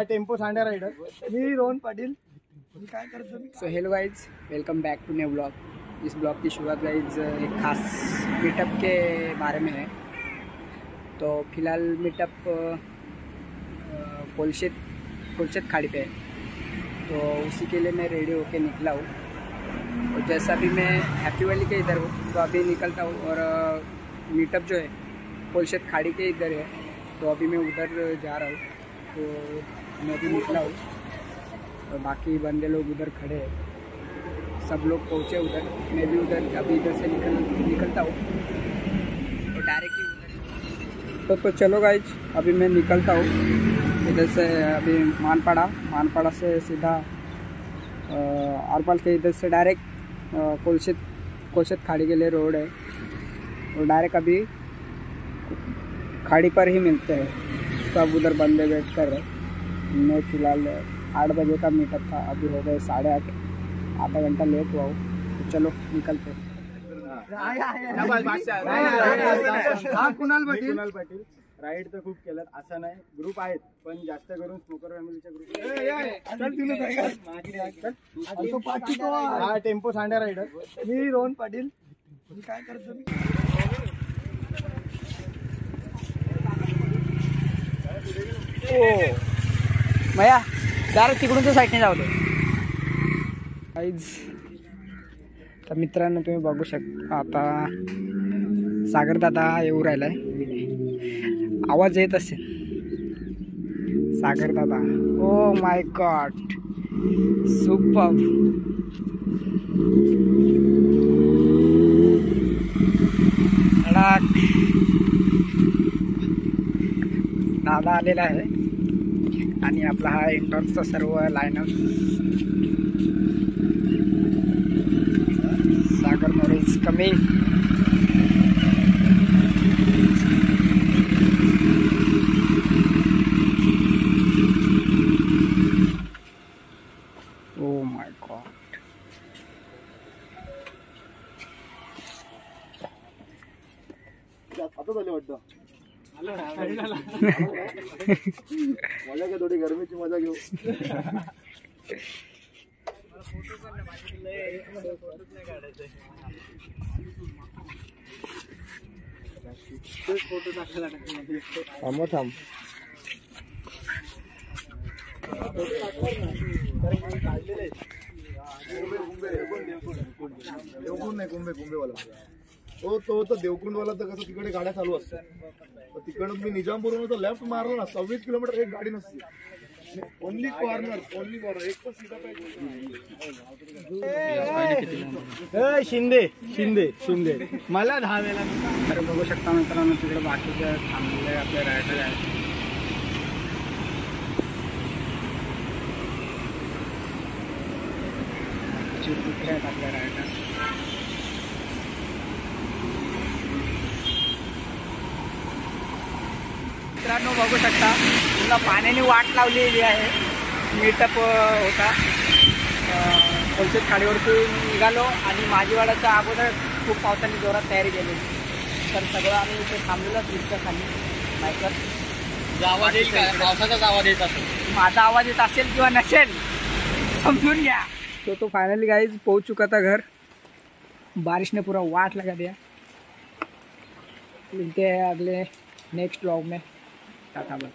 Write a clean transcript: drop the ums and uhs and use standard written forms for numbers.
Tempo सांड्या rider मी Rohan Patil. So hello guys, welcome back to new blog. इस blog की शुरुआत गाइज एक खास मीटअप के बारे में है। तो फिलहाल मीटअप कोलशेत खाड़ी पे है, तो उसी के लिए मैं रेडी होके निकला हूँ। और जैसा भी मैं हैप्पी वैली के इधर हूँ तो अभी निकलता हूँ, और मीटअप जो है कोलशेत खाड़ी के इधर है, तो अभी मैं उधर जा रहा हूँ। तो मैं भी निकला हूँ और बाकी बंदे लोग उधर खड़े हैं, सब लोग पहुँचे उधर। मैं भी उधर अभी इधर से निकलता हूँ तो डायरेक्टली उधर। तो चलो गाइज, अभी मैं निकलता हूँ इधर से। अभी मानपाड़ा से सीधा आरपाल के इधर से डायरेक्ट कोलशेत खाड़ी के लिए रोड है, और डायरेक्ट अभी खाड़ी पर ही मिलते हैं। सब उधर बंदे वेट कर रहे। मैं फिलहाल 8 बजे का मीटअप था, अभी हो गए 8:30, आधा घंटा लेट हुआ हूँ। तो चलो निकलते हैं। कुणाल पाटील राईड तर खूप केलं, असं नाही। ग्रुप आहेत पण जास्त करून स्मोकर फॅमिलीचे ग्रुप। हा टेम्पो सांड्या राइडर मी रोहन पाटील। काय करतो भैया डायरेक्ट तिकडूनच्या साईडने जाऊ दे गाइज। तर मित्रांनो, तुम्ही बघू शकता आता सागर दादा येऊ राहिलाय, आवाज येत असेल सागर दादा। Oh my god, super. दादा आलेला आहे आणि आपला हा इंटॉर्कचा सर्व lineup. Sagar More is coming. Oh my god, आता झाले वाटतं। मजा घ्या, थोडी गरमीची मजा घेऊ। फोटो टाकायला थांब। कुंभेवाला तो तर देवकुंडवाला तर कसं तिकडे गाड्या चालू असतात। तिकडून मी निजामपूरवरून तर लेफ्ट मारला ना, 26 किलोमीटर एक गाडी नसते। ओनली कॉर्नर एक पण सीधा पाहिजे। शिंदे मला धावेला। तर बघू शकता मित्रांनो, तिकडे बाकीचे थांबलेले आपले रायडर आहेत। तिकडे आहेत आपले रायडर। मित्रांनो बघू शकता, तुला पाण्याने वाट लावलेली आहे। मीटअप होता कोलशेत खाडीवरती निघालो आणि माझीवाड्याच्या अगोदर खूप पावसाने जोरात तयारी केली, तर सगळं आम्ही इथे थांबलेलो ब्रिजच्या खाली बाईकवर। पावसाचाच आवाज येत असेल, माझा आवाज येत असेल किंवा नसेल समजून घ्या। तो फाइनली गाइज पहुंच चुका था घर। बारिश ने पूरा वाट लगा दिया। मिलते हैं अगले नेक्स्ट व्लॉग में। Tata bye.